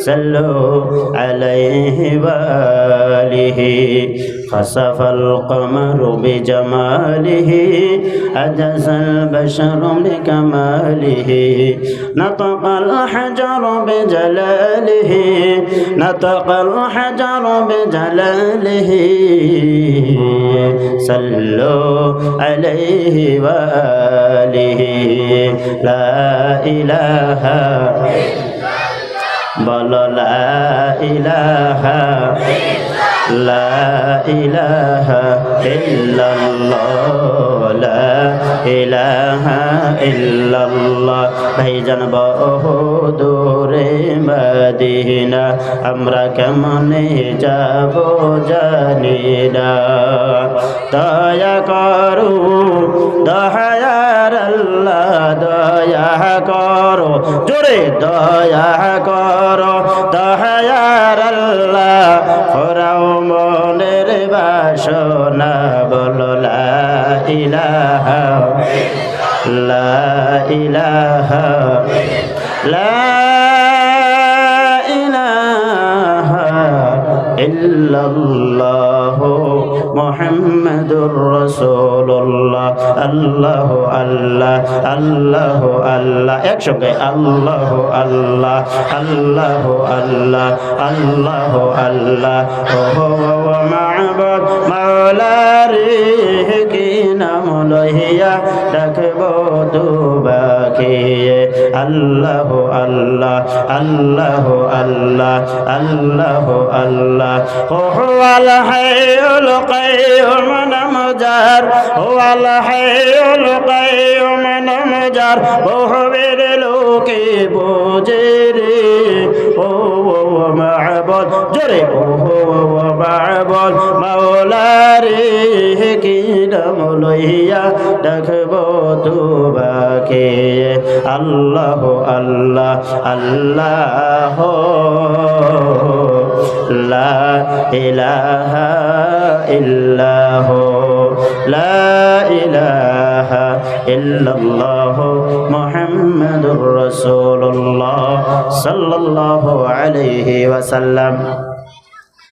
صلوا عليه وآله خسف القمر بجماله عجز البشر بكماله نطق الحجر بجلاله نطق الحجر بجلاله صلوا عليه وآله لا إله বলো লা ইলাহা ইল্লাল্লাহ লা ইলাহা ইল্লাল্লাহ। ভাইজান বহু দূরে মদিনা আমরা কেমনে যাব জানি না, দয়া করো দয়ার আল্লাহ দয়া করো, জোরে দয়া করো দয়ার আল্লাহ, ফরাও মনের বাসনা বলো লা ইলাহা লা ইলাহা লা ইলাহা ইল্লাল্লাহ মুহাম্মাদুর রাসূলুল্লাহ। আল্লাহ আল্লাহ আল্লাহ আল্লাহ, একসঙ্গে আল্লাহ আল্লাহ আল্লাহ আল্লাহ আল্লাহ আল্লাহ। ও মা'বুদ মাওলা রে কি নাম লইয়া ডাকবো তোমাকে, আল্লাহ আল্লাহ আল্লাহ আল্লাহ আল্লাহ আল্লাহ। হুয়াল হাইয়ুল কাইয়ুম নামজার হুয়াল হাইয়ুল কাইয়ুম নামজার, বহুবের লোকে বোঝে রে ও মা'বুদ, জোরে ও মা'বুদ মাওলা রে কি নাম লইয়া ডাকবো তোমাকে, আল্লাহ আল্লাহ আল্লাহ লা ইলাহা ইল্লাহ লা ইলাহা ইল্লাল্লাহ মুহাম্মাদুর রাসূলুল্লাহ সাল্লাল্লাহু আলাইহি ওয়াসাল্লাম।